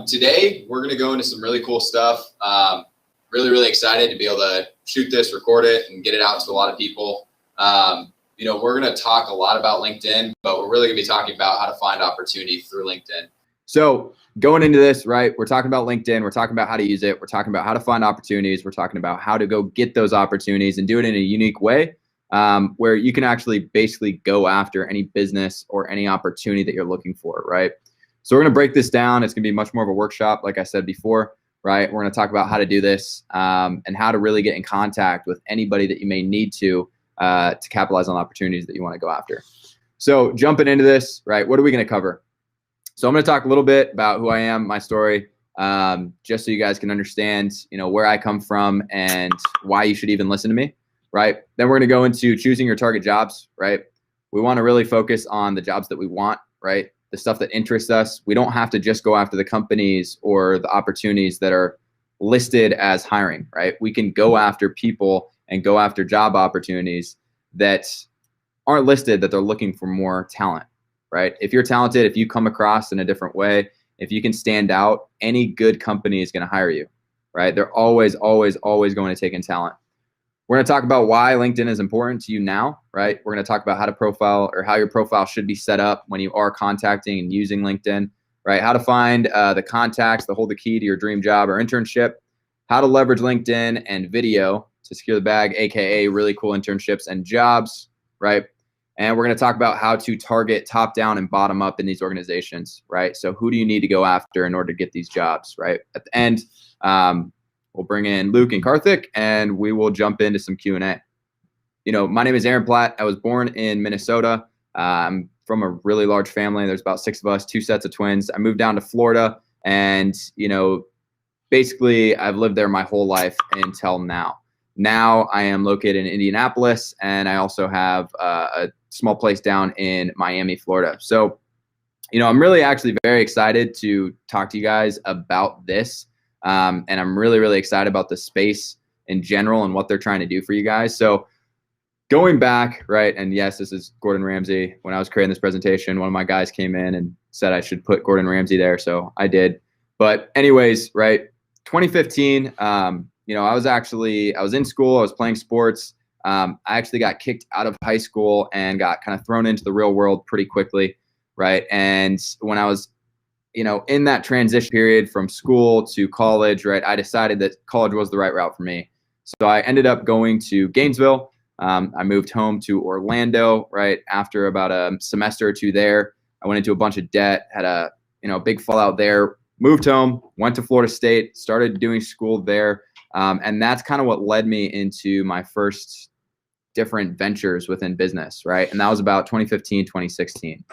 Today, we're going to go into some really cool stuff. Really excited to be able to shoot this, record it, and get it out to a lot of people. We're going to talk a lot about LinkedIn, but we're really going to be talking about how to find opportunity through LinkedIn. So going into this, right, we're talking about LinkedIn. We're talking about how to use it. We're talking about how to find opportunities. We're talking about how to go get those opportunities and do it in a unique way where you can actually basically go after any business or any opportunity that you're looking for, right? So we're going to break this down. It's going to be much more of a workshop, like I said before, right? We're going to talk about how to do this and how to really get in contact with anybody that you may need to capitalize on opportunities that you want to go after. So jumping into this, right, what are we going to cover? So I'm going to talk a little bit about who I am, my story, just so you guys can understand, where I come from and why you should even listen to me, right? Then we're going to go into choosing your target jobs, right? We want to really focus on the jobs that we want, right? The stuff that interests us. We don't have to just go after the companies or the opportunities that are listed as hiring, right? We can go after people and go after job opportunities that aren't listed, that they're looking for more talent, right? If you're talented, if you come across in a different way, if you can stand out, any good company is going to hire you, right? They're always going to take in talent. We're going to talk about why LinkedIn is important to you now, right? We're going to talk about how to profile or how your profile should be set up when you are contacting and using LinkedIn, right? How to find the contacts that hold the key to your dream job or internship, how to leverage LinkedIn and video to secure the bag, AKA really cool internships and jobs, right? And we're going to talk about how to target top down and bottom up in these organizations, right? So who do you need to go after in order to get these jobs, right? At the end, we'll bring in Luke and Karthik, and we will jump into some Q&A. My name is Aaron Platt. I was born in Minnesota. I'm from a really large family. There's about 6 of us, 2 sets of twins. I moved down to Florida, and, basically I've lived there my whole life until now. Now I am located in Indianapolis, and I also have a small place down in Miami, Florida. So, I'm really actually very excited to talk to you guys about this. And I'm really excited about the space in general and what they're trying to do for you guys. So going back, right, and yes, this is Gordon Ramsay. When I was creating this presentation, one of my guys came in and said I should put Gordon Ramsay there, so I did. But anyways, right, 2015, I was in school, I was playing sports. I actually got kicked out of high school and got kind of thrown into the real world pretty quickly, right? And when I was in that transition period from school to college, right, I decided that college was the right route for me. So I ended up going to Gainesville. I moved home to Orlando, right, after about a semester or 2 there. I went into a bunch of debt, had a big fallout there, moved home, went to Florida State, started doing school there. And that's kind of what led me into my first different ventures within business, right? And that was about 2015, 2016.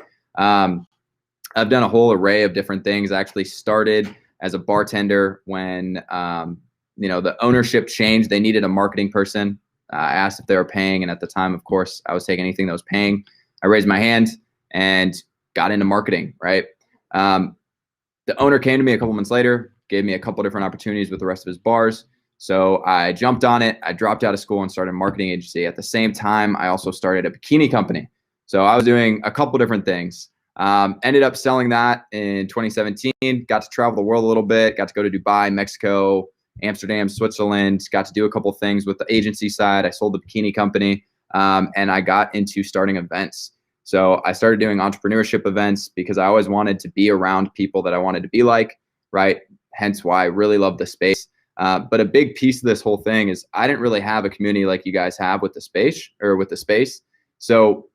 I've done a whole array of different things. I actually started as a bartender when, the ownership changed. They needed a marketing person. I asked if they were paying. And at the time, of course, I was taking anything that was paying. I raised my hand and got into marketing, right? The owner came to me a couple months later, gave me a couple different opportunities with the rest of his bars. So I jumped on it. I dropped out of school and started a marketing agency. At the same time, I also started a bikini company. So I was doing a couple different things. Ended up selling that in 2017, got to travel the world a little bit, got to go to Dubai, Mexico, Amsterdam, Switzerland, got to do a couple things with the agency side. I sold the bikini company, and I got into starting events. So I started doing entrepreneurship events because I always wanted to be around people that I wanted to be like, right? Hence why I really love the space. But a big piece of this whole thing is I didn't really have a community like you guys have with the space. So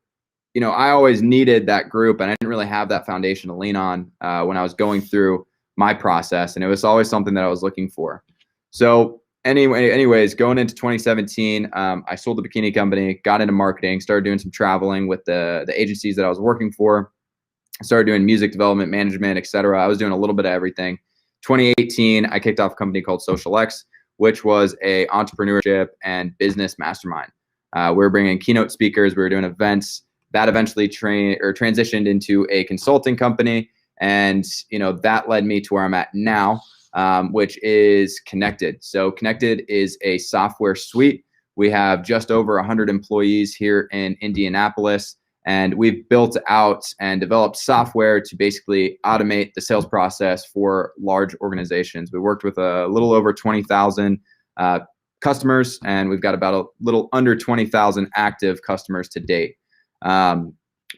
I always needed that group, and I didn't really have that foundation to lean on when I was going through my process, and it was always something that I was looking for. So anyways, going into 2017, I sold the bikini company, got into marketing, started doing some traveling with the agencies that I was working for. I started doing music development, management, etc. I was doing a little bit of everything. 2018, I kicked off a company called Social X, which was a entrepreneurship and business mastermind. We were bringing keynote speakers, we were doing events. That eventually transitioned into a consulting company, and that led me to where I'm at now, which is Connected. So Connected is a software suite. We have just over 100 employees here in Indianapolis, And we've built out and developed software to basically automate the sales process for large organizations. We worked with a little over 20,000 customers, and we've got about a little under 20,000 active customers to date.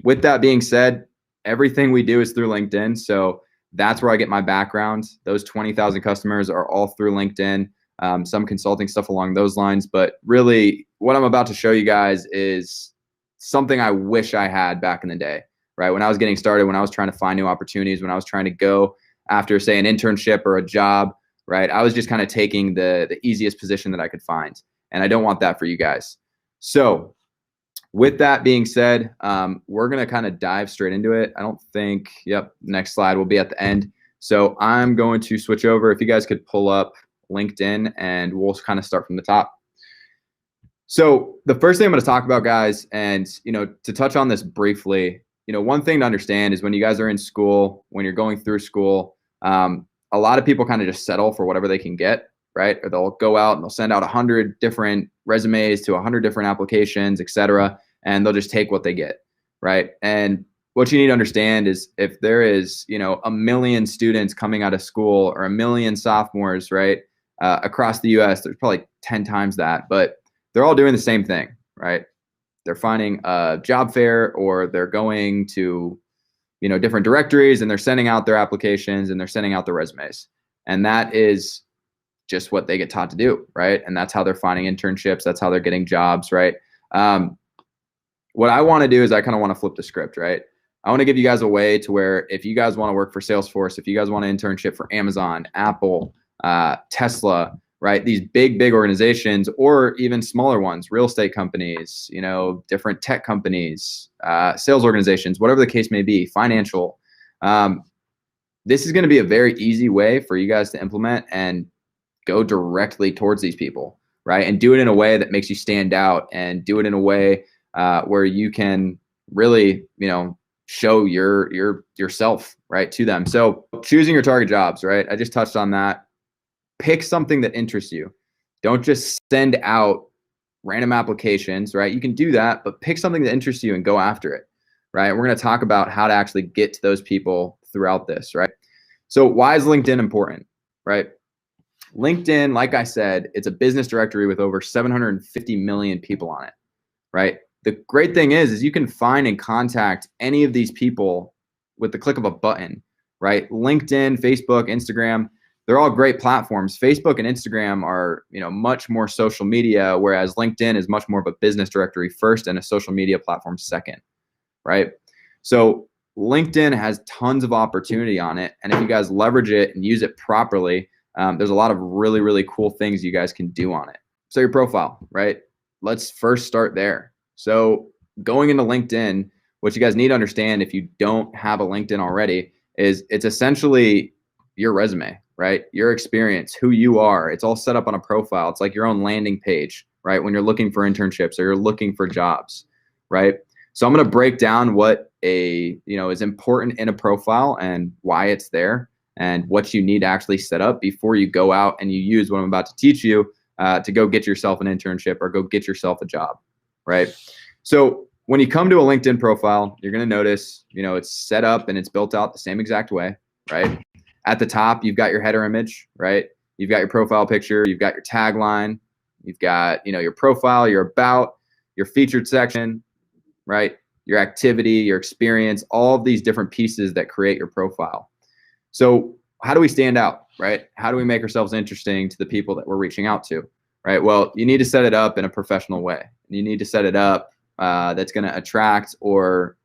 With that being said, everything we do is through LinkedIn. So that's where I get my background. Those 20,000 customers are all through LinkedIn, some consulting stuff along those lines. But really, what I'm about to show you guys is something I wish I had back in the day, right? When I was getting started, when I was trying to find new opportunities, when I was trying to go after, say, an internship or a job, right? I was just kind of taking the easiest position that I could find. And I don't want that for you guys. So with that being said, we're going to kind of dive straight into it. I don't think, next slide will be at the end. So I'm going to switch over. If you guys could pull up LinkedIn, and we'll kind of start from the top. So the first thing I'm going to talk about, guys, and, to touch on this briefly, one thing to understand is when you guys are in school, when you're going through school, a lot of people kind of just settle for whatever they can get, right? Or they'll go out and they'll send out 100 different resumes to 100 different applications, et cetera, and they'll just take what they get, right? And what you need to understand is if there is, 1 million students coming out of school or 1 million sophomores, right, across the U.S., there's probably 10 times that, but they're all doing the same thing, right? They're finding a job fair, or they're going to, different directories, and they're sending out their applications and they're sending out their resumes. And that is just what they get taught to do, right? And that's how they're finding internships. That's how they're getting jobs, right? What I want to do is I kind of want to flip the script, right? I want to give you guys a way to where if you guys want to work for Salesforce, if you guys want an internship for Amazon, Apple, Tesla, right? These big organizations, or even smaller ones, real estate companies, different tech companies, sales organizations, whatever the case may be, financial. This is going to be a very easy way for you guys to implement and go directly towards these people, right? And do it in a way that makes you stand out, and do it in a way where you can really, show yourself, right, to them. So choosing your target jobs, right? I just touched on that. Pick something that interests you. Don't just send out random applications, right? You can do that, but pick something that interests you and go after it, right? We're going to talk about how to actually get to those people throughout this, right? So why is LinkedIn important, right? LinkedIn, like I said, it's a business directory with over 750 million people on it, right? The great thing is you can find and contact any of these people with the click of a button, right? LinkedIn, Facebook, Instagram, they're all great platforms. Facebook and Instagram are, much more social media, whereas LinkedIn is much more of a business directory first and a social media platform second, right? So LinkedIn has tons of opportunity on it. And if you guys leverage it and use it properly, there's a lot of really, really cool things you guys can do on it. So your profile, right? Let's first start there. So going into LinkedIn, what you guys need to understand if you don't have a LinkedIn already is it's essentially your resume, right? Your experience, who you are. It's all set up on a profile. It's like your own landing page, right? When you're looking for internships or you're looking for jobs, right? So I'm going to break down what is important in a profile and why it's there and what you need to actually set up before you go out and you use what I'm about to teach you to go get yourself an internship or go get yourself a job, right? So when you come to a LinkedIn profile, you're going to notice, it's set up and it's built out the same exact way, right? At the top, you've got your header image, right? You've got your profile picture, you've got your tagline, you've got, your profile, your about, your featured section, right? Your activity, your experience, all of these different pieces that create your profile. So how do we stand out, right? How do we make ourselves interesting to the people that we're reaching out to, right? Well, you need to set it up in a professional way. You need to set it up that's going to attract or,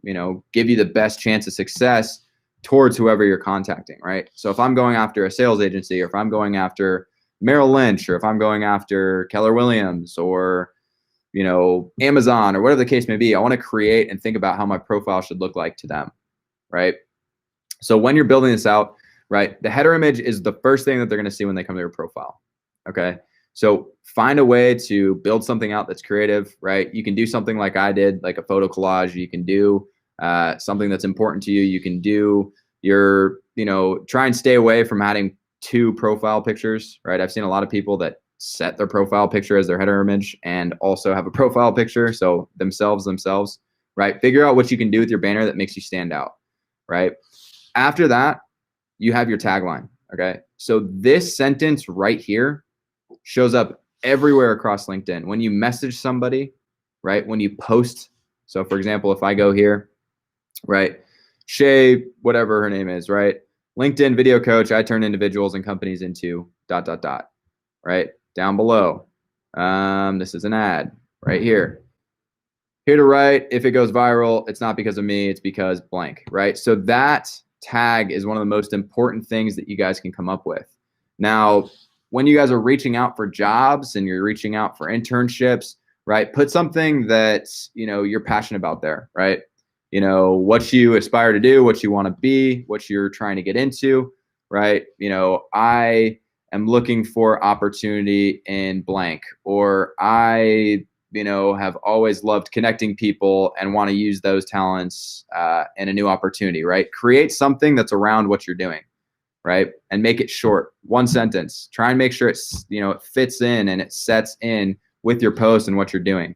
give you the best chance of success towards whoever you're contacting, right? So if I'm going after a sales agency, or if I'm going after Merrill Lynch, or if I'm going after Keller Williams, or, Amazon, or whatever the case may be, I want to create and think about how my profile should look like to them, right? So when you're building this out, right, the header image is the first thing that they're going to see when they come to your profile, okay? So find a way to build something out that's creative, right? You can do something like I did, like a photo collage. You can do something that's important to you. You can do your, try and stay away from adding 2 profile pictures, right? I've seen a lot of people that set their profile picture as their header image and also have a profile picture. So themselves, right? Figure out what you can do with your banner that makes you stand out, right? After that, you have your tagline, okay? So this sentence right here shows up everywhere across LinkedIn. When you message somebody, right? When you post. So for example, if I go here, right? Shay, whatever her name is, right? LinkedIn video coach, I turn individuals and companies into ... right? Down below. This is an ad right here. Here to write, if it goes viral, it's not because of me, it's because blank, right? So that tag is one of the most important things that you guys can come up with. Now, when you guys are reaching out for jobs and you're reaching out for internships, right? Put something that, you're passionate about there, right? What you aspire to do, what you want to be, what you're trying to get into, right? I am looking for opportunity in blank, or I, have always loved connecting people and want to use those talents in a new opportunity, right? Create something that's around what you're doing, right? And make it short, one sentence. Try and make sure it's, it fits in and it sets in with your post and what you're doing,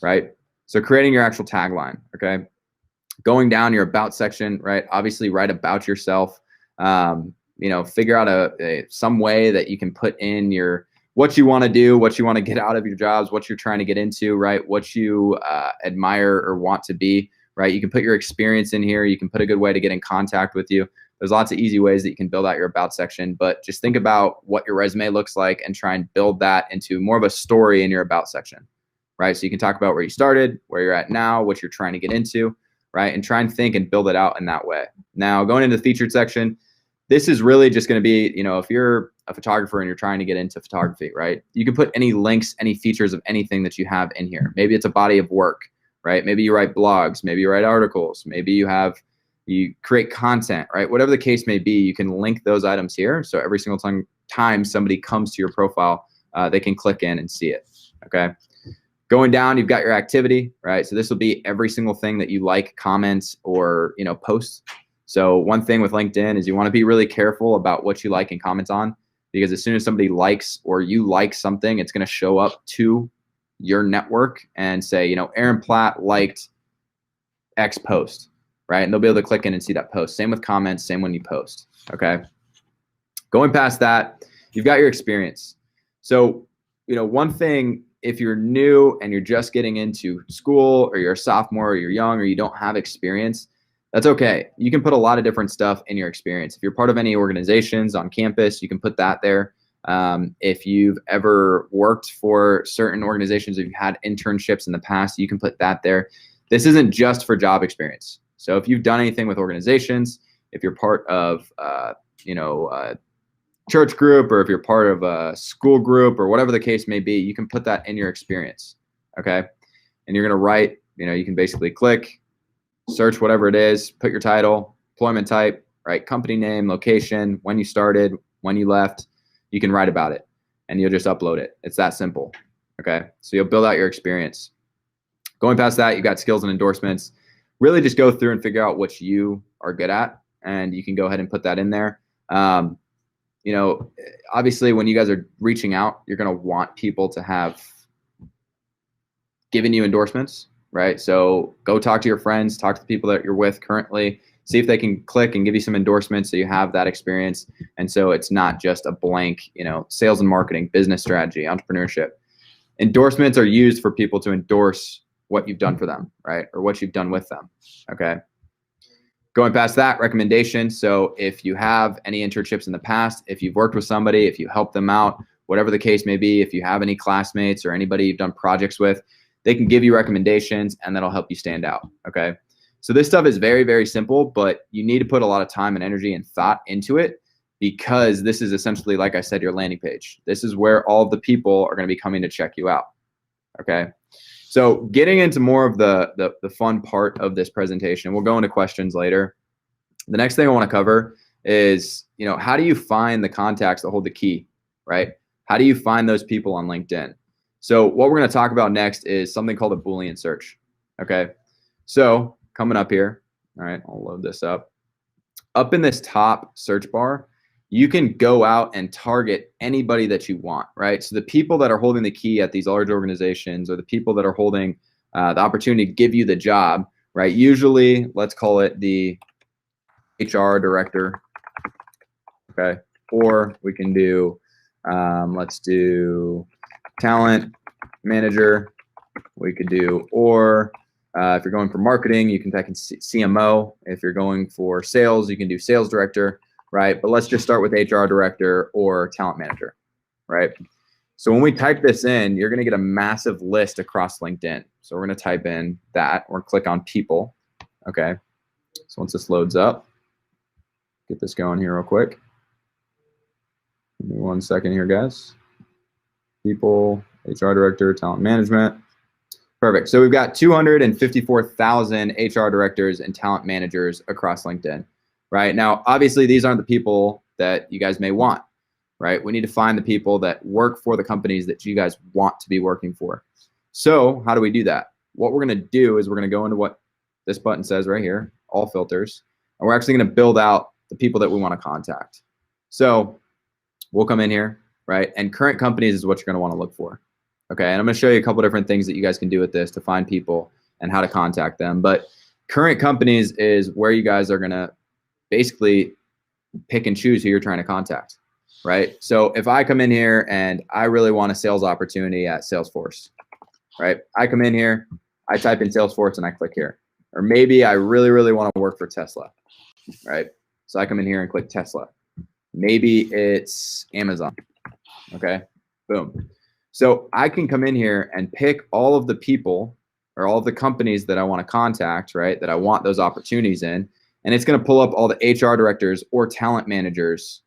right? So creating your actual tagline, okay? Going down your about section, right? Obviously write about yourself. Figure out some way that you can put in what you want to do, what you want to get out of your jobs, what you're trying to get into, right? What you admire or want to be, right? You can put your experience in here. You can put a good way to get in contact with you. There's lots of easy ways that you can build out your about section, but just think about what your resume looks like and try and build that into more of a story in your about section, right? So you can talk about where you started, where you're at now, what you're trying to get into, right? And try and think and build it out in that way. Now, going into the featured section, this is really just going to be, if you're a photographer and you're trying to get into photography, right? You can put any links, any features of anything that you have in here. Maybe it's a body of work, right? Maybe you write blogs, maybe you write articles, maybe you create content, right? Whatever the case may be, you can link those items here. So every single time somebody comes to your profile, they can click in and see it, okay? Going down, you've got your activity, right? So this will be every single thing that you like, comments, or, posts. So one thing with LinkedIn is you want to be really careful about what you like and comment on, because as soon as somebody likes or you like something, it's going to show up to your network and say, Aaron Platt liked X post, right? And they'll be able to click in and see that post. Same with comments, same when you post, okay? Going past that, you've got your experience. So, one thing, if you're new and you're just getting into school, or you're a sophomore, or you're young, or you don't have experience, that's okay. You can put a lot of different stuff in your experience. If you're part of any organizations on campus, you can put that there. If you've ever worked for certain organizations, if you've had internships in the past, you can put that there. This isn't just for job experience. So if you've done anything with organizations, if you're part of, a church group, or if you're part of a school group, or whatever the case may be, you can put that in your experience, okay? And you're going to write, you can basically click, search whatever it is, put your title, employment type, right? Company name, location, when you started, when you left. You can write about it and you'll just upload it. It's that simple, okay? So you'll build out your experience. Going past that, you've got skills and endorsements. Really just go through and figure out what you are good at, and you can go ahead and put that in there. Obviously when you guys are reaching out, you're going to want people to have given you endorsements, right? So go talk to your friends, talk to the people that you're with currently, see if they can click and give you some endorsements so you have that experience. And so it's not just a blank, sales and marketing, business strategy, entrepreneurship. Endorsements are used for people to endorse what you've done for them, right? Or what you've done with them, okay? Going past that, recommendations. So if you have any internships in the past, if you've worked with somebody, if you help them out, whatever the case may be, if you have any classmates or anybody you've done projects with, they can give you recommendations and that'll help you stand out, okay? So this stuff is very, very simple, but you need to put a lot of time and energy and thought into it, because this is essentially, like I said, your landing page. This is where all of the people are going to be coming to check you out, okay? So getting into more of the fun part of this presentation, we'll go into questions later. The next thing I want to cover is, how do you find the contacts that hold the key, right? How do you find those people on LinkedIn? So what we're going to talk about next is something called a Boolean search, okay? So coming up here, all right, I'll load this up. Up in this top search bar, you can go out and target anybody that you want, right? So the people that are holding the key at these large organizations, or the people that are holding the opportunity to give you the job, right? Usually, let's call it the HR director, okay? Or we can do, let's do talent manager. We could do, or if you're going for marketing, you can type in CMO. If you're going for sales, you can do sales director, right? But let's just start with HR director or talent manager, right? So when we type this in, you're going to get a massive list across LinkedIn. So we're going to type in that or click on people. Okay. So once this loads up, get this going here real quick. Give me 1 second here, guys. People, HR director, talent management. Perfect. So we've got 254,000 HR directors and talent managers across LinkedIn, right? Now, obviously, these aren't the people that you guys may want, right? We need to find the people that work for the companies that you guys want to be working for. So how do we do that? What we're going to do is we're going to go into what this button says right here, all filters, and we're actually going to build out the people that we want to contact. So we'll come in here, right? And current companies is what you're going to want to look for. Okay, and I'm going to show you a couple different things that you guys can do with this to find people and how to contact them. But current companies is where you guys are going to basically pick and choose who you're trying to contact, right? So if I come in here and I really want a sales opportunity at Salesforce, right? I come in here, I type in Salesforce and I click here. Or maybe I really, really want to work for Tesla, right? So I come in here and click Tesla. Maybe it's Amazon, okay? Boom. So I can come in here and pick all of the people or all of the companies that I want to contact, right? That I want those opportunities in. And it's going to pull up all the HR directors or talent managers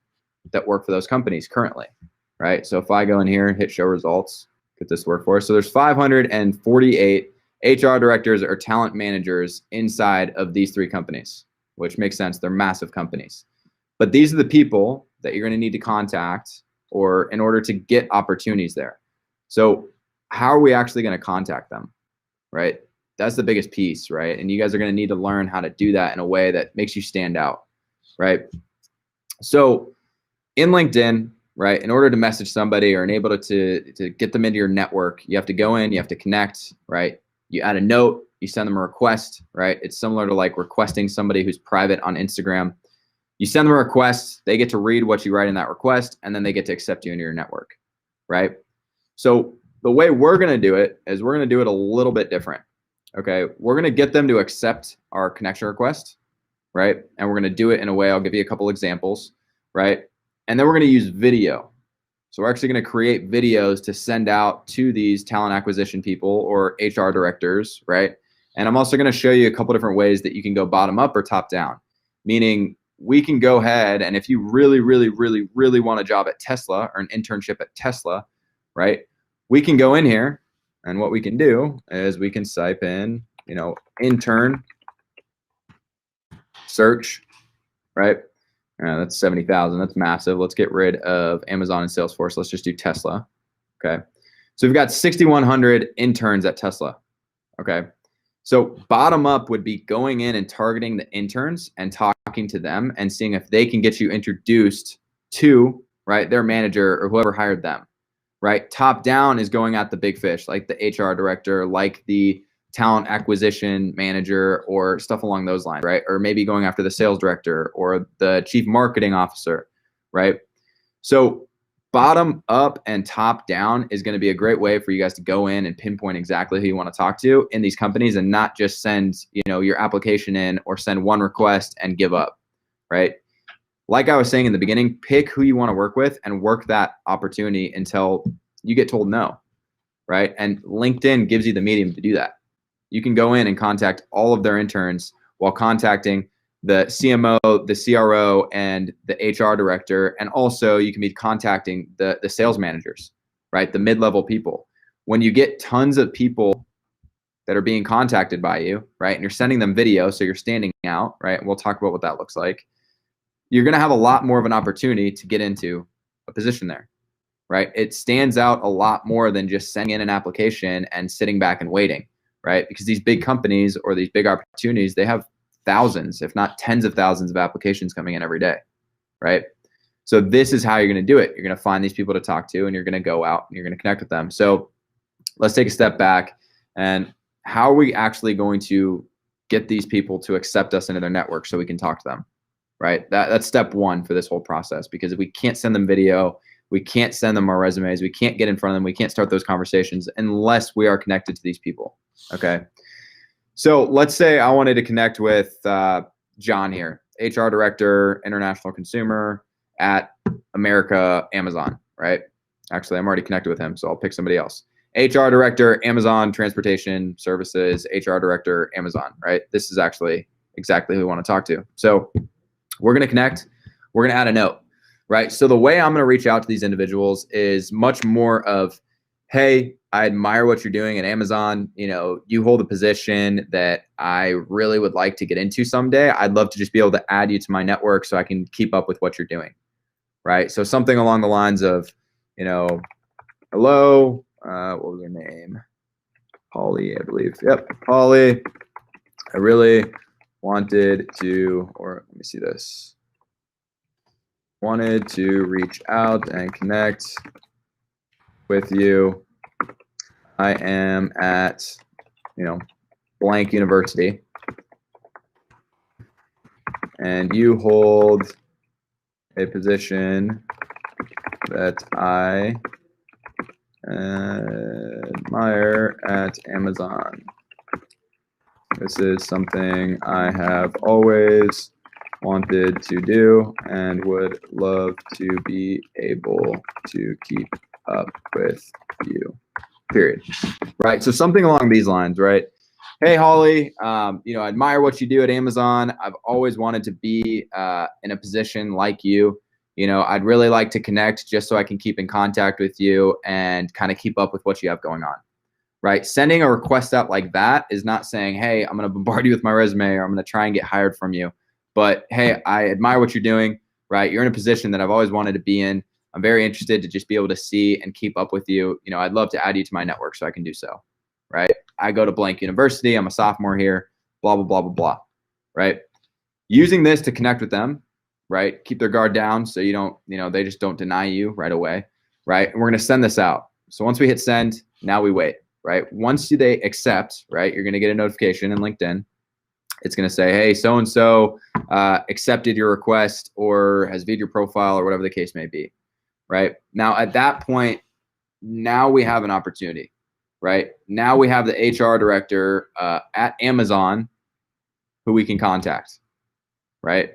that work for those companies currently, right? So if I go in here and hit show results, get this work for us. So there's 548 HR directors or talent managers inside of these 3 companies, which makes sense. They're massive companies. But these are the people that you're going to need to contact or in order to get opportunities there. So how are we actually going to contact them, right? That's the biggest piece, right? And you guys are going to need to learn how to do that in a way that makes you stand out, right? So in LinkedIn, right, in order to message somebody or enable to get them into your network, you have to go in, you have to connect, right? You add a note, you send them a request, right? It's similar to like requesting somebody who's private on Instagram. You send them a request, they get to read what you write in that request, and then they get to accept you into your network, right? So the way we're going to do it is we're going to do it a little bit different. Okay. We're going to get them to accept our connection request, right? And we're going to do it in a way, I'll give you a couple examples, right? And then we're going to use video. So we're actually going to create videos to send out to these talent acquisition people or HR directors, right? And I'm also going to show you a couple different ways that you can go bottom up or top down, meaning we can go ahead and if you really, really, really, really want a job at Tesla or an internship at Tesla, right? We can go in here and what we can do is we can type in, intern search, right? That's 70,000. That's massive. Let's get rid of Amazon and Salesforce. Let's just do Tesla. Okay. So we've got 6,100 interns at Tesla. Okay. So bottom up would be going in and targeting the interns and talking to them and seeing if they can get you introduced to, right, their manager or whoever hired them. Right, top down is going at the big fish, like the HR director, like the talent acquisition manager, or stuff along those lines, right? Or maybe going after the sales director or the chief marketing officer, right? So bottom up and top down is going to be a great way for you guys to go in and pinpoint exactly who you want to talk to in these companies and not just send, your application in or send one request and give up, right? Like I was saying in the beginning, pick who you want to work with and work that opportunity until you get told no, right? And LinkedIn gives you the medium to do that. You can go in and contact all of their interns while contacting the CMO, the CRO, and the HR director. And also you can be contacting the sales managers, right? The mid-level people. When you get tons of people that are being contacted by you, right? And you're sending them video, so you're standing out, right? And we'll talk about what that looks like. You're going to have a lot more of an opportunity to get into a position there, right? It stands out a lot more than just sending in an application and sitting back and waiting, right? Because these big companies or these big opportunities, they have thousands, if not tens of thousands of applications coming in every day, right? So this is how you're going to do it. You're going to find these people to talk to and you're going to go out and you're going to connect with them. So let's take a step back and how are we actually going to get these people to accept us into their network so we can talk to them, right? That's step one for this whole process, because if we can't send them video, we can't send them our resumes, we can't get in front of them, we can't start those conversations unless we are connected to these people, okay? So let's say I wanted to connect with John here, HR Director, International Consumer at America Amazon, right? Actually, I'm already connected with him, so I'll pick somebody else. HR Director, Amazon Transportation Services, HR Director, Amazon, right? This is actually exactly who we want to talk to. So we're going to connect. We're going to add a note, right? So the way I'm going to reach out to these individuals is much more of, hey, I admire what you're doing at Amazon. You know, you hold a position that I really would like to get into someday. I'd love to just be able to add you to my network so I can keep up with what you're doing, right? So something along the lines of, you know, hello, what was her name? Holly, I believe. Yep, Holly. I really wanted to, or let me see this. Wanted to reach out and connect with you. I am at, you know, blank university, and you hold a position that I admire at Amazon. This is something I have always wanted to do and would love to be able to keep up with you, period. Right? So something along these lines, right? Hey, Holly, you know, I admire what you do at Amazon. I've always wanted to be in a position like you. You know, I'd really like to connect just so I can keep in contact with you and kind of keep up with what you have going on, right? Sending a request out like that is not saying, hey, I'm going to bombard you with my resume or I'm going to try and get hired from you. But, hey, I admire what you're doing, right? You're in a position that I've always wanted to be in. I'm very interested to just be able to see and keep up with you. You know, I'd love to add you to my network so I can do so, right? I go to blank university. I'm a sophomore here, blah, blah, blah, blah, blah, right? Using this to connect with them, right? Keep their guard down so you don't, you know, they just don't deny you right away, right? And we're going to send this out. So once we hit send, now we wait, right? Once they accept, right, you're going to get a notification in LinkedIn. It's going to say, hey, so-and-so accepted your request or has viewed your profile or whatever the case may be, right? Now, at that point, now we have an opportunity, right? Now we have the HR director at Amazon who we can contact, right?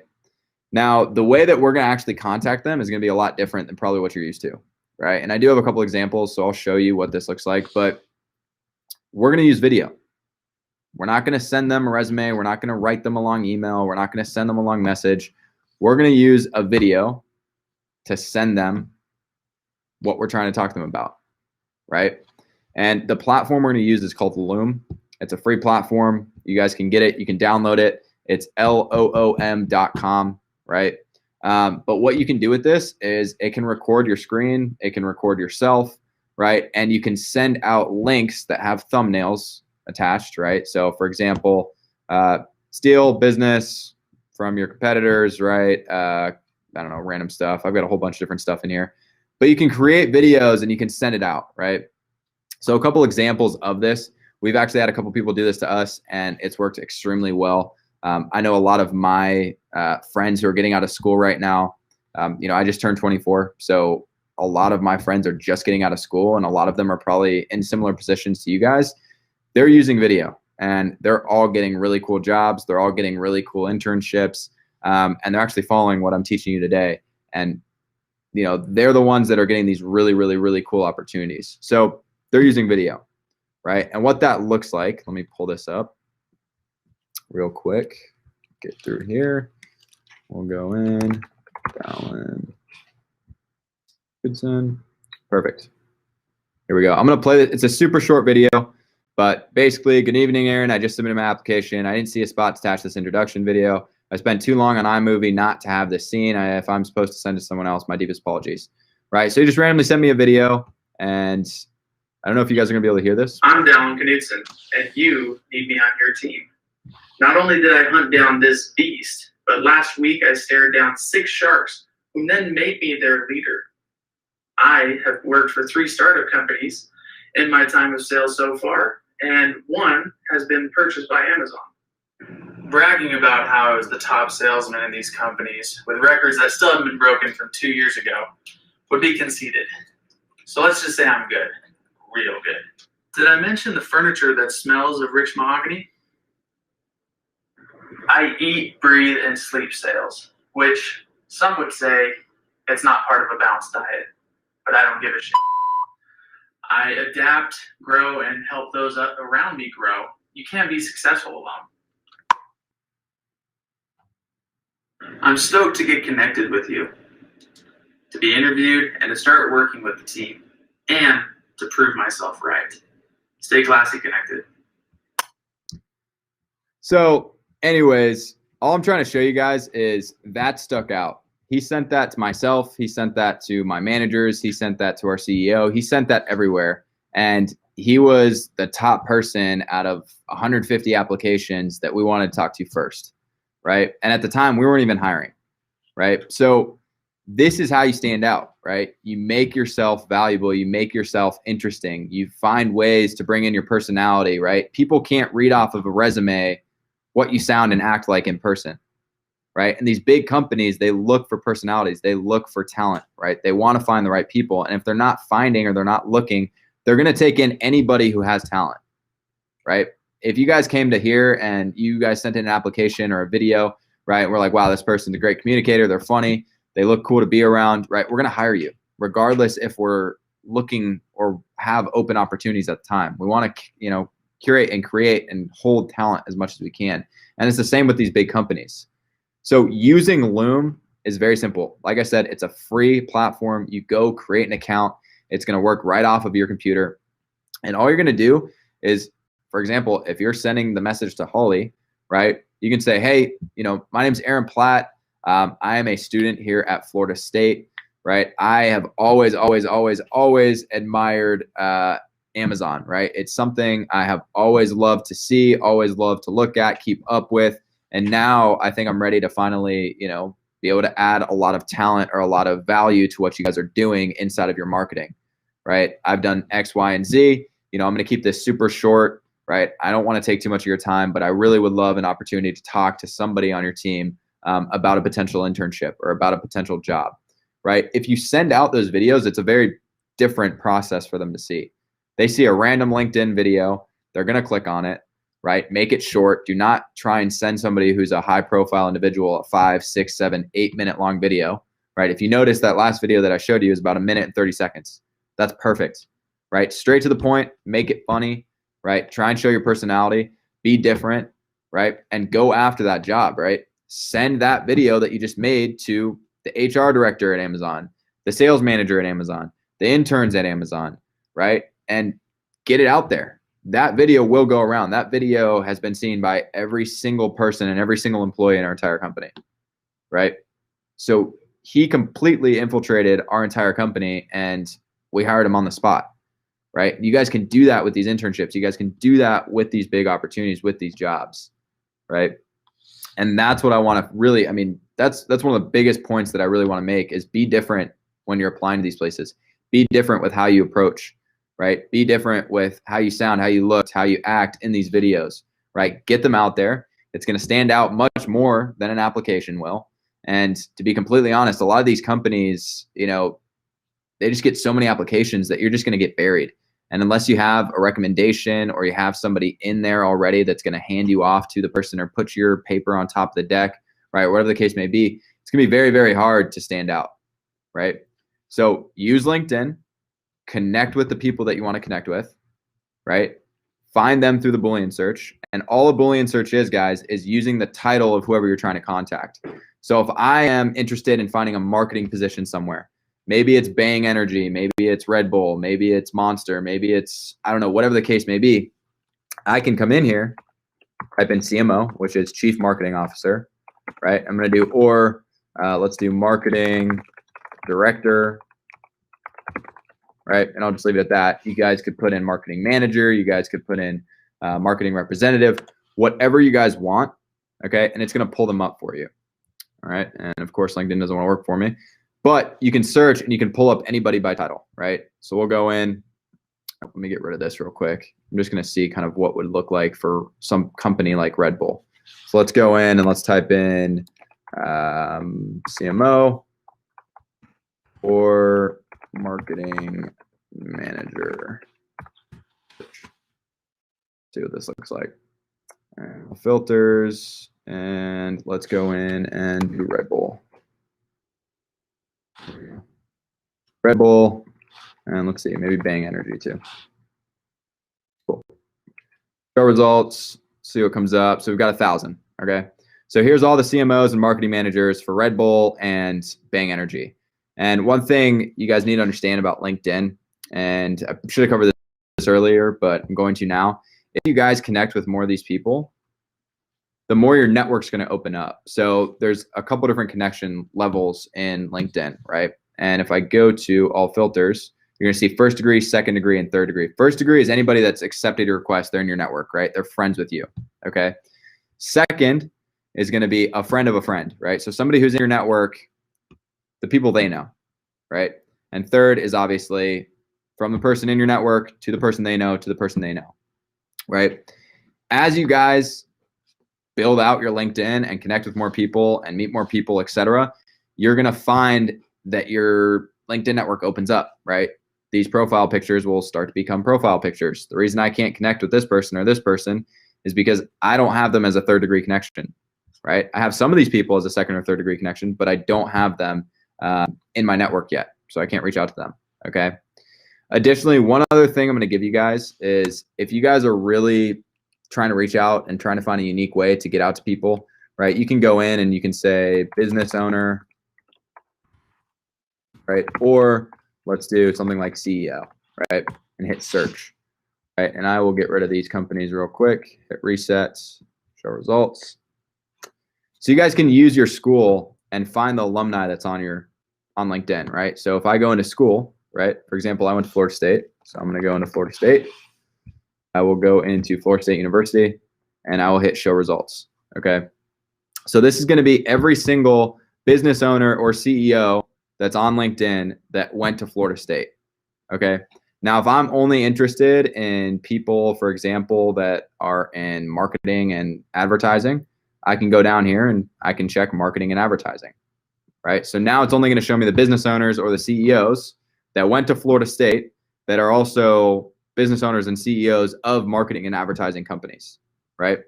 Now, the way that we're going to actually contact them is going to be a lot different than probably what you're used to, right? And I do have a couple examples, so I'll show you what this looks like, but we're going to use video. We're not going to send them a resume. We're not going to write them a long email. We're not going to send them a long message. We're going to use a video to send them what we're trying to talk to them about, right? And the platform we're going to use is called Loom. It's a free platform. You guys can get it. You can download it. It's loom.com, right? But what you can do with this is it can record your screen. It can record yourself, right? And you can send out links that have thumbnails attached, right? So for example, steal business from your competitors, right? I don't know, random stuff. I've got a whole bunch of different stuff in here, but you can create videos and you can send it out, right? So a couple examples of this, we've actually had a couple people do this to us and it's worked extremely well. I know a lot of my friends who are getting out of school right now. You know, I just turned 24. So a lot of my friends are just getting out of school and a lot of them are probably in similar positions to you guys. They're using video and they're all getting really cool jobs. They're all getting really cool internships. And they're actually following what I'm teaching you today. And, you know, they're the ones that are getting these really, really, really cool opportunities. So they're using video, right? And what that looks like, let me pull this up real quick. Get through here. We'll go in, Dallin Goodson. Perfect. Here we go. I'm going to play it. It's a super short video. But basically, good evening, Aaron. I just submitted my application. I didn't see a spot to attach this introduction video. I spent too long on iMovie not to have this scene. If I'm supposed to send it to someone else, my deepest apologies. Right? So you just randomly sent me a video, and I don't know if you guys are going to be able to hear this. I'm Dallin Knudsen, and you need me on your team. Not only did I hunt down this beast, but last week I stared down 6 sharks who then made me their leader. I have worked for 3 startup companies in my time of sales so far, and one has been purchased by Amazon. Bragging about how I was the top salesman in these companies with records that still haven't been broken from 2 years ago would be conceited. So let's just say I'm good. Real good. Did I mention the furniture that smells of rich mahogany? I eat, breathe, and sleep sales, which some would say it's not part of a balanced diet, but I don't give a shit. I adapt, grow, and help those around me grow. You can't be successful alone. I'm stoked to get connected with you, to be interviewed, and to start working with the team, and to prove myself right. Stay classy connected. So anyways, all I'm trying to show you guys is that stuck out. He sent that to myself. He sent that to my managers. He sent that to our CEO. He sent that everywhere. And he was the top person out of 150 applications that we wanted to talk to first, right? And at the time, we weren't even hiring, right? So this is how you stand out, right? You make yourself valuable. You make yourself interesting. You find ways to bring in your personality, right? People can't read off of a resume what you sound and act like in person, right? And these big companies, they look for personalities. They look for talent, right? They want to find the right people. And if they're not finding or they're not looking, they're going to take in anybody who has talent, right? If you guys came to here and you guys sent in an application or a video, right? We're like, wow, this person's a great communicator. They're funny. They look cool to be around, right? We're going to hire you regardless if we're looking or have open opportunities at the time. We want to, curate and create and hold talent as much as we can. And it's the same with these big companies. So using Loom is very simple. Like I said, it's a free platform. You go create an account. It's going to work right off of your computer. And all you're going to do is, for example, if you're sending the message to Holly, right, you can say, hey, my name's Aaron Platt. I am a student here at Florida State, right? I have always admired Amazon, right? It's something I have always loved to see, always loved to look at, keep up with. And now I think I'm ready to finally, be able to add a lot of talent or a lot of value to what you guys are doing inside of your marketing, right? I've done X, Y, and Z. I'm going to keep this super short, right? I don't want to take too much of your time, but I really would love an opportunity to talk to somebody on your team about a potential internship or about a potential job, right? If you send out those videos, it's a very different process for them to see. They see a random LinkedIn video, they're going to click on it, right? Make it short. Do not try and send somebody who's a high profile individual a 5, 6, 7, 8 minute long video, right? If you notice that last video that I showed you is about 1 minute and 30 seconds. That's perfect, right? Straight to the point, make it funny, right? Try and show your personality, be different, right? And go after that job, right? Send that video that you just made to the HR director at Amazon, the sales manager at Amazon, the interns at Amazon, right? And get it out there. That video will go around. That video has been seen by every single person and every single employee in our entire company, right? So he completely infiltrated our entire company and we hired him on the spot, right? You guys can do that with these internships. You guys can do that with these big opportunities, with these jobs, right? And that's what I want to really, that's one of the biggest points that I really want to make is be different when you're applying to these places. Be different with how you approach, right? Be different with how you sound, how you look, how you act in these videos, right? Get them out there. It's going to stand out much more than an application will. And to be completely honest, a lot of these companies, they just get so many applications that you're just going to get buried. And unless you have a recommendation or you have somebody in there already that's going to hand you off to the person or put your paper on top of the deck, right? Whatever the case may be, it's going to be very, very hard to stand out, right? So use LinkedIn, connect with the people that you want to connect with, right? Find them through the Boolean search. And all a Boolean search is, guys, is using the title of whoever you're trying to contact. So if I am interested in finding a marketing position somewhere, maybe it's Bang Energy, maybe it's Red Bull, maybe it's Monster, maybe it's, I don't know, whatever the case may be, I can come in here, type in CMO, which is Chief Marketing Officer, right? I'm going to do, let's do Marketing Director, right? And I'll just leave it at that. You guys could put in Marketing Manager. You guys could put in Marketing Representative, whatever you guys want, okay? And it's going to pull them up for you, all right? And of course, LinkedIn doesn't want to work for me. But you can search and you can pull up anybody by title, right? So we'll go in. Let me get rid of this real quick. I'm just going to see kind of what would look like for some company like Red Bull. So let's go in and let's type in CMO or marketing manager. See what this looks like. Filters, and let's go in and do Red Bull. Red Bull, and let's see, maybe Bang Energy too. Cool. Show results, see what comes up. So we've got 1,000, okay? So here's all the CMOs and marketing managers for Red Bull and Bang Energy. And one thing you guys need to understand about LinkedIn, and I should have covered this earlier, but I'm going to now. If you guys connect with more of these people, the more your network's going to open up. So there's a couple different connection levels in LinkedIn, right? And if I go to all filters, you're going to see first degree, second degree, and third degree. First degree is anybody that's accepted your request. They're in your network, right? They're friends with you, okay? Second is going to be a friend of a friend, right? So somebody who's in your network, the people they know, right? And third is obviously from the person in your network to the person they know to the person they know, right? As you guys build out your LinkedIn and connect with more people and meet more people, etc., you're going to find that your LinkedIn network opens up, right? These profile pictures will start to become profile pictures. The reason I can't connect with this person or this person is because I don't have them as a third degree connection, right? I have some of these people as a second or third degree connection, but I don't have them in my network yet. So I can't reach out to them, okay? Additionally, one other thing I'm going to give you guys is if you guys are really trying to reach out and trying to find a unique way to get out to people, right? You can go in and you can say business owner, right? Or let's do something like CEO, right? And hit search, right? And I will get rid of these companies real quick, hit reset, show results. So you guys can use your school and find the alumni that's on LinkedIn, right? So if I go into school, right? For example, I went to Florida State. So I'm going to go into Florida State. I will go into Florida State University and I will hit show results. Okay. So this is going to be every single business owner or CEO that's on LinkedIn that went to Florida State. Okay. Now, if I'm only interested in people, for example, that are in marketing and advertising, I can go down here and I can check marketing and advertising. Right. So now it's only going to show me the business owners or the CEOs that went to Florida State that are also business owners and CEOs of marketing and advertising companies, right?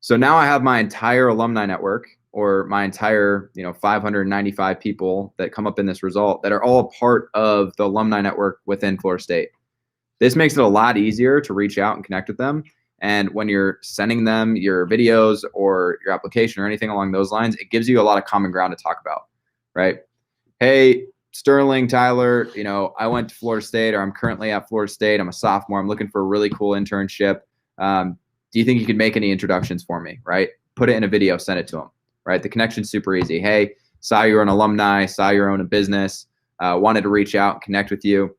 So now I have my entire alumni network or my entire, 595 people that come up in this result that are all a part of the alumni network within Florida State. This makes it a lot easier to reach out and connect with them. And when you're sending them your videos or your application or anything along those lines, it gives you a lot of common ground to talk about, right? Hey, Sterling, Tyler, I went to Florida State, or I'm currently at Florida State. I'm a sophomore. I'm looking for a really cool internship. Do you think you could make any introductions for me, right? Put it in a video, send it to them, right? The connection's super easy. Hey, saw you're an alumni, saw you're own a business, wanted to reach out and connect with you.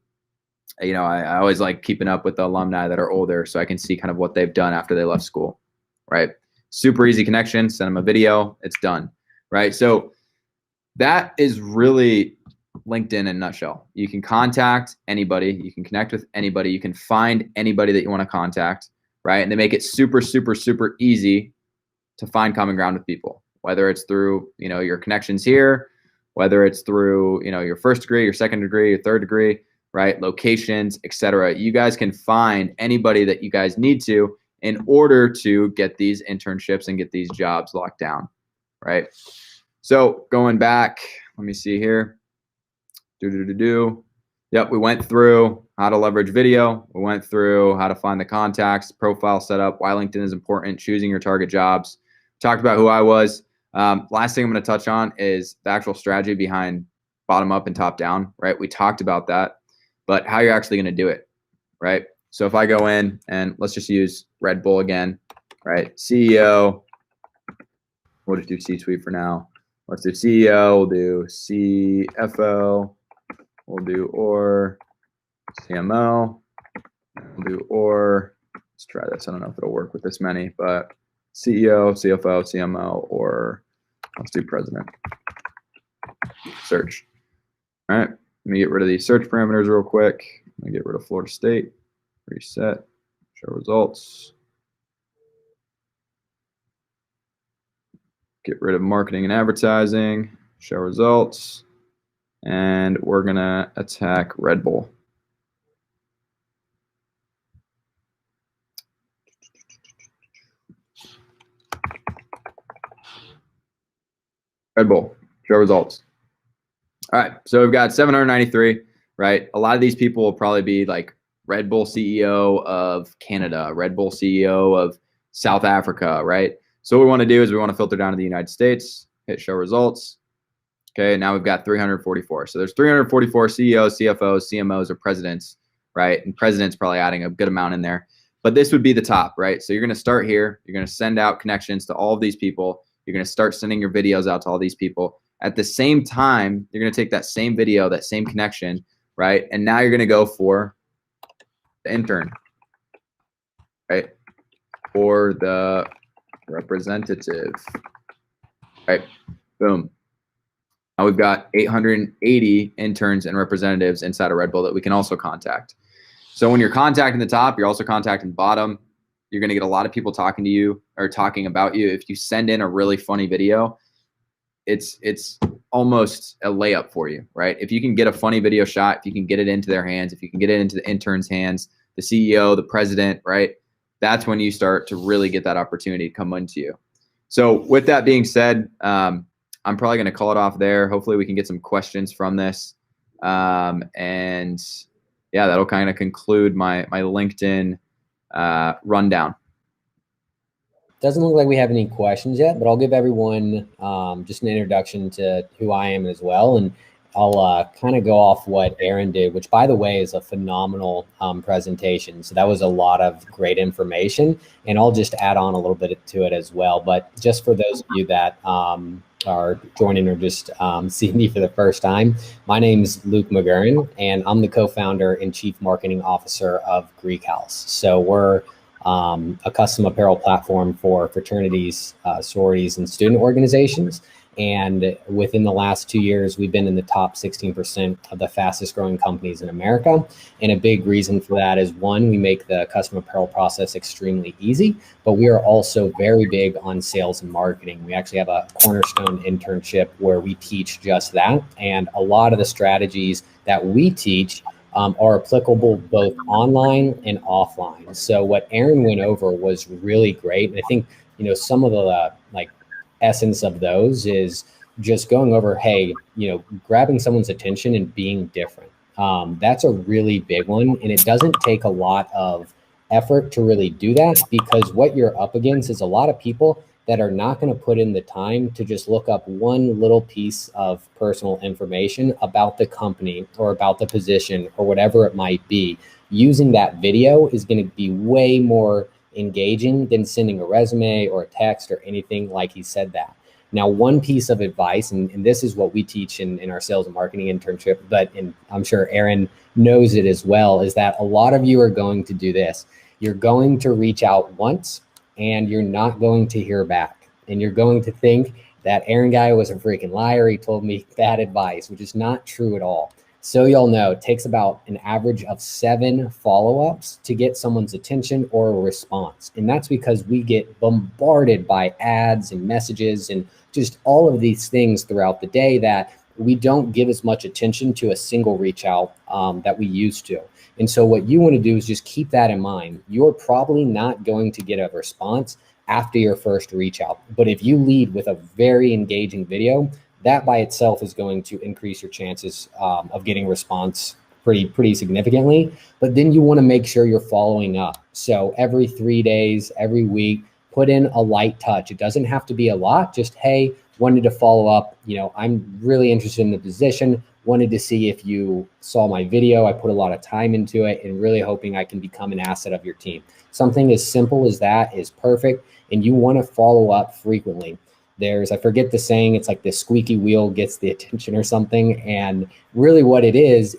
I always like keeping up with the alumni that are older so I can see kind of what they've done after they left school, right? Super easy connection, send them a video, it's done, right? So that is really LinkedIn in a nutshell. You can contact anybody, you can connect with anybody, you can find anybody that you want to contact, right? And they make it super, super, super easy to find common ground with people, whether it's through, your connections here, whether it's through, your first degree, your second degree, your third degree, right? Locations, etc. You guys can find anybody that you guys need to in order to get these internships and get these jobs locked down, right? So going back, let me see here. Yep, we went through how to leverage video. We went through how to find the contacts, profile setup, why LinkedIn is important, choosing your target jobs. Talked about who I was. Last thing I'm going to touch on is the actual strategy behind bottom up and top down, right? We talked about that, but how you're actually going to do it, right? So if I go in and let's just use Red Bull again, right? CEO, we'll just do C-suite for now. Let's do CEO, we'll do CFO, we'll do or CMO, we'll do or, let's try this. I don't know if it'll work with this many, but CEO, CFO, CMO, or let's do president. Search. All right, let me get rid of these search parameters real quick. Let me get rid of Florida State, reset, show results. get rid of marketing and advertising, show results, and we're going to attack Red Bull. Red Bull, show results. All right, so we've got 793, right? A lot of these people will probably be like Red Bull CEO of Canada, Red Bull CEO of South Africa, right? So what we want to do is we want to filter down to the United States, hit show results. Okay, now we've got 344. So there's 344 CEOs, CFOs, CMOs, or presidents, right? And president's probably adding a good amount in there. But this would be the top, right? So you're going to start here. You're going to send out connections to all of these people. You're going to start sending your videos out to all these people. At the same time, you're going to take that same video, that same connection, right? And now you're going to go for the intern, right? Or the representative, right? Boom. Now we've got 880 interns and representatives inside of Red Bull that we can also contact. So when you're contacting the top, you're also contacting the bottom. You're going to get a lot of people talking to you or talking about you. If you send in a really funny video, it's almost a layup for you, right? If you can get a funny video shot, if you can get it into their hands, if you can get it into the intern's hands, the CEO, the president, right? That's when you start to really get that opportunity to come into you. So with that being said, I'm probably going to call it off there. Hopefully we can get some questions from this. And yeah, that'll kind of conclude my LinkedIn rundown. Doesn't look like we have any questions yet, but I'll give everyone just an introduction to who I am as well. And I'll kind of go off what Aaron did, which, by the way, is a phenomenal presentation. So that was a lot of great information, and I'll just add on a little bit to it as well. But just for those of you that are joining or just seeing me for the first time, my name is Luke McGurran, and I'm the co-founder and chief marketing officer of Greek House. So we're a custom apparel platform for fraternities, sororities, and student organizations. And within the last 2 years, we've been in the top 16% of the fastest growing companies in America. And a big reason for that is, one, we make the custom apparel process extremely easy, but we are also very big on sales and marketing. We actually have a cornerstone internship where we teach just that. And a lot of the strategies that we teach are applicable both online and offline. So what Aaron went over was really great. And I think, some of the essence of those is just going over, hey, grabbing someone's attention and being different. That's a really big one. And it doesn't take a lot of effort to really do that, because what you're up against is a lot of people that are not going to put in the time to just look up one little piece of personal information about the company or about the position or whatever it might be. Using that video is going to be way more engaging than sending a resume or a text or anything like he said that. Now, one piece of advice, and this is what we teach in our sales and marketing internship, but I'm sure Aaron knows it as well, is that a lot of you are going to do this. You're going to reach out once and you're not going to hear back. And you're going to think that Aaron guy was a freaking liar. He told me bad advice, which is not true at all. So y'all know, it takes about an average of 7 follow-ups to get someone's attention or a response. And that's because we get bombarded by ads and messages and just all of these things throughout the day that we don't give as much attention to a single reach out that we used to. And so what you want to do is just keep that in mind. You're probably not going to get a response after your first reach out. But if you lead with a very engaging video, that by itself is going to increase your chances of getting response pretty significantly. But then you want to make sure you're following up. So every 3 days, every week, put in a light touch. It doesn't have to be a lot. Just, hey, wanted to follow up. I'm really interested in the position. Wanted to see if you saw my video. I put a lot of time into it and really hoping I can become an asset of your team. Something as simple as that is perfect. And you want to follow up frequently. I forget the saying, it's like the squeaky wheel gets the attention or something. And really what it is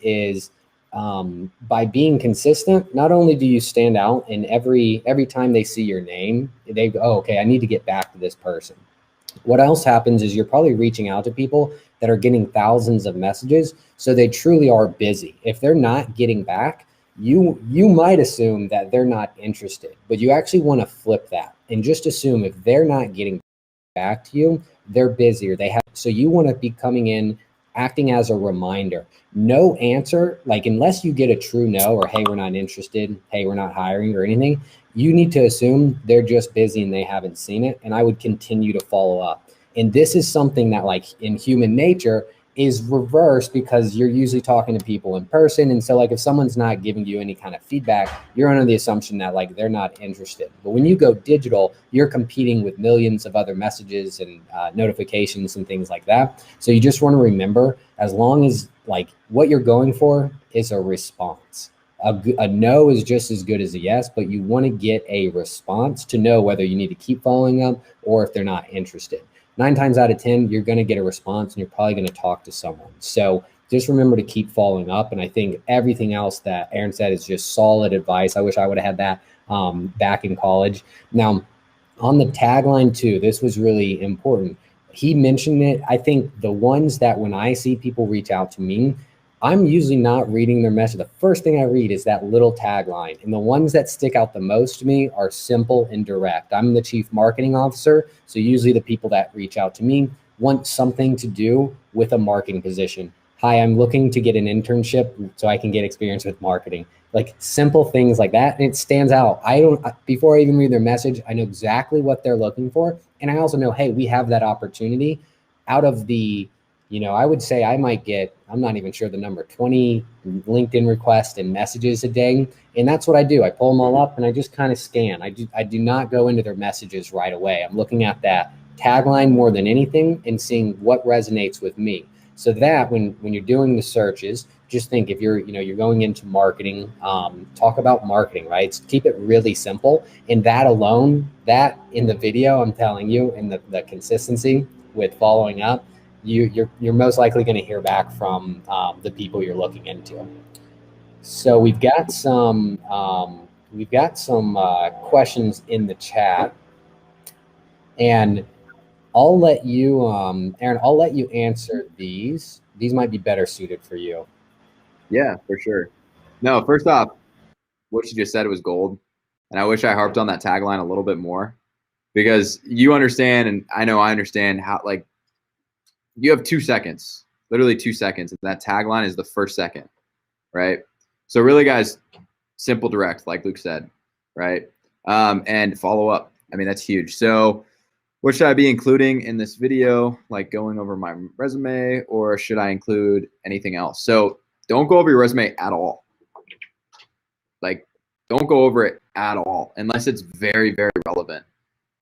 by being consistent, not only do you stand out, and every time they see your name, they go, oh, okay, I need to get back to this person. What else happens is you're probably reaching out to people that are getting thousands of messages. So they truly are busy. If they're not getting back, you might assume that they're not interested, but you actually want to flip that and just assume if they're not getting back to you, they're busy or they have, so you want to be coming in, acting as a reminder. No answer, like unless you get a true no, or hey, we're not interested, hey, we're not hiring or anything, you need to assume they're just busy and they haven't seen it. And I would continue to follow up. And this is something that, like, in human nature is reversed, because you're usually talking to people in person. And so, like, if someone's not giving you any kind of feedback, you're under the assumption that, like, they're not interested. But when you go digital, you're competing with millions of other messages and notifications and things like that. So you just want to remember, as long as, like, what you're going for is a response. A no is just as good as a yes, but you want to get a response to know whether you need to keep following up or if they're not interested. 9 times out of 10, you're going to get a response and you're probably going to talk to someone. So just remember to keep following up. And I think everything else that Aaron said is just solid advice. I wish I would have had that back in college. Now, on the tagline too, this was really important. He mentioned it. I think the ones that when I see people reach out to me, I'm usually not reading their message. The first thing I read is that little tagline. And the ones that stick out the most to me are simple and direct. I'm the chief marketing officer. So usually the people that reach out to me want something to do with a marketing position. Hi, I'm looking to get an internship so I can get experience with marketing. Like simple things like that. And it stands out. Before I even read their message, I know exactly what they're looking for. And I also know, hey, we have that opportunity. Out of the, I would say I might get, I'm not even sure the number, 20 LinkedIn requests and messages a day. And that's what I do. I pull them all up and I just kind of scan. I do not go into their messages right away. I'm looking at that tagline more than anything and seeing what resonates with me. So that when you're doing the searches, just think if you're going into marketing, talk about marketing, right? Keep it really simple. And that alone, that in the video, I'm telling you, and the consistency with following up, you're most likely going to hear back from the people you're looking into. So we've got some questions in the chat, and I'll let you, Aaron, I'll let you answer these. These might be better suited for you. Yeah, for sure. No, first off, what you just said was gold. And I wish I harped on that tagline a little bit more, because you understand, and I know I understand how, like, you have 2 seconds, literally 2 seconds. And that tagline is the first second, right? So really, guys, simple, direct, like Luke said, right? And follow up. I mean, that's huge. So what should I be including in this video? Like going over my resume, or should I include anything else? So don't go over your resume at all. Like, don't go over it at all unless it's very, very relevant.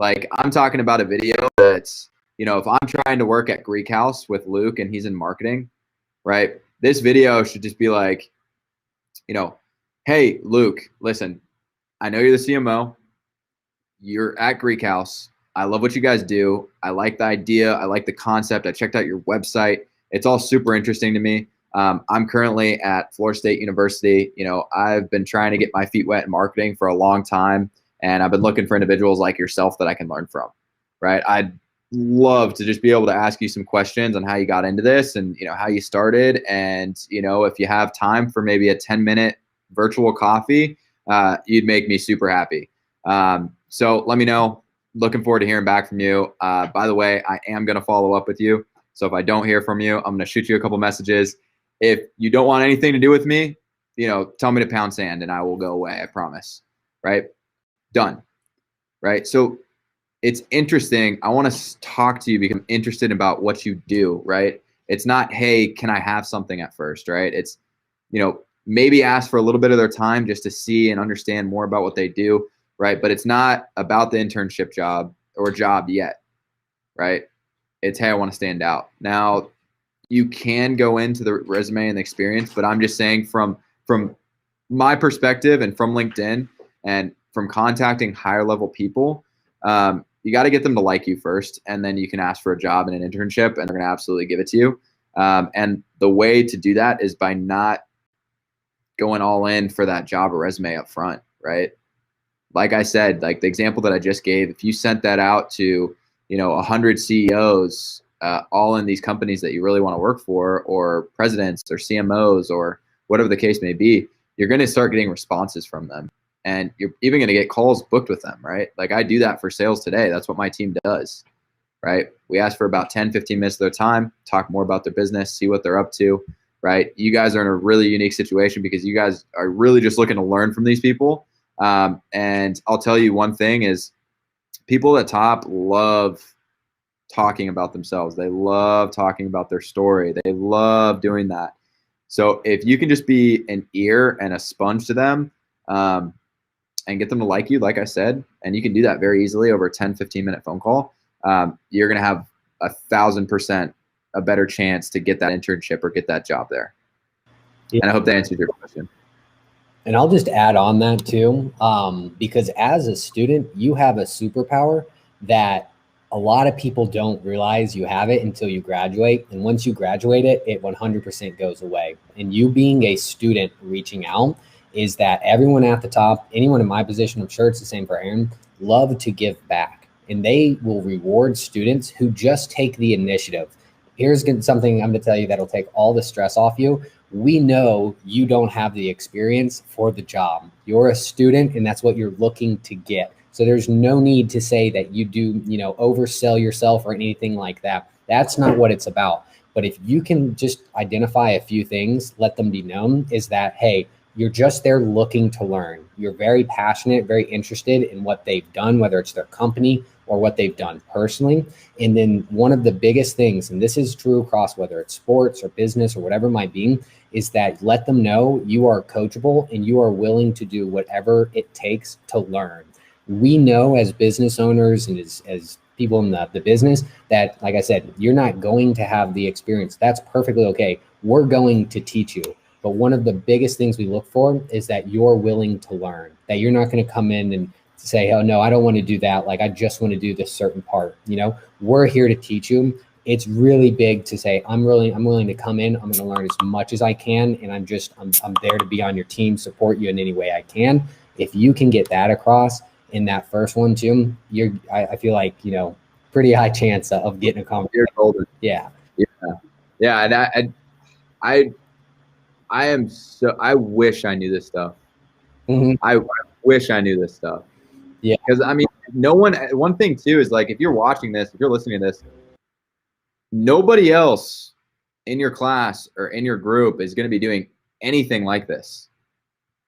Like, I'm talking about a video that's, if I'm trying to work at Greek House with Luke and he's in marketing, right? This video should just be like, hey, Luke, listen, I know you're the CMO. You're at Greek House. I love what you guys do. I like the idea. I like the concept. I checked out your website. It's all super interesting to me. I'm currently at Florida State University. I've been trying to get my feet wet in marketing for a long time, and I've been looking for individuals like yourself that I can learn from, right? I'd love to just be able to ask you some questions on how you got into this and, how you started. And, if you have time for maybe a 10-minute virtual coffee, you'd make me super happy. So let me know. Looking forward to hearing back from you. By the way, I am going to follow up with you. So if I don't hear from you, I'm going to shoot you a couple messages. If you don't want anything to do with me, tell me to pound sand and I will go away. I promise. Right? Done. Right? So it's interesting. I want to talk to you, become interested about what you do, right? It's not, hey, can I have something at first, right? It's, maybe ask for a little bit of their time just to see and understand more about what they do, right? But it's not about the internship job or job yet, right? It's, hey, I want to stand out. Now, you can go into the resume and the experience, but I'm just saying from my perspective and from LinkedIn and from contacting higher level people, you got to get them to like you first, and then you can ask for a job and an internship, and they're going to absolutely give it to you. And the way to do that is by not going all in for that job or resume up front, right? Like I said, like the example that I just gave, if you sent that out to, 100 CEOs, all in these companies that you really want to work for, or presidents or CMOs or whatever the case may be, you're going to start getting responses from them. And you're even going to get calls booked with them, right? Like I do that for sales today. That's what my team does. right? We ask for about 10, 15 minutes of their time, talk more about their business, see what they're up to, right? You guys are in a really unique situation because you guys are really just looking to learn from these people. And I'll tell you one thing is people at top love talking about themselves. They love talking about their story. They love doing that. So if you can just be an ear and a sponge to them, and get them to like you, like I said, and you can do that very easily over a 10, 15-minute phone call, you're going to have 1,000% a better chance to get that internship or get that job there. Yeah. And I hope that answered your question. And I'll just add on that too, because as a student, you have a superpower that a lot of people don't realize you have it until you graduate. And once you graduate it 100% goes away. And you being a student reaching out is that everyone at the top, anyone in my position, I'm sure it's the same for Aaron, love to give back. And they will reward students who just take the initiative. Here's something I'm going to tell you that'll take all the stress off you. We know you don't have the experience for the job. You're a student and that's what you're looking to get. So there's no need to say that you do, oversell yourself or anything like that. That's not what it's about. But if you can just identify a few things, let them be known, is that, hey, you're just there looking to learn. You're very passionate, very interested in what they've done, whether it's their company or what they've done personally. And then one of the biggest things, and this is true across whether it's sports or business or whatever it might be, is that let them know you are coachable and you are willing to do whatever it takes to learn. We know as business owners and as people in the business that, like I said, you're not going to have the experience. That's perfectly okay. We're going to teach you. But one of the biggest things we look for is that you're willing to learn, that you're not going to come in and say, oh, no, I don't want to do that. Like, I just want to do this certain part. We're here to teach you. It's really big to say, I'm willing to come in. I'm going to learn as much as I can. And I'm there to be on your team, support you in any way I can. If you can get that across in that first one too, I feel like, pretty high chance of getting a conversation. Yeah. Yeah. And I wish I knew this stuff. Mm-hmm. I wish I knew this stuff. Yeah. Because one thing too is, like, if you're watching this, if you're listening to this, nobody else in your class or in your group is going to be doing anything like this.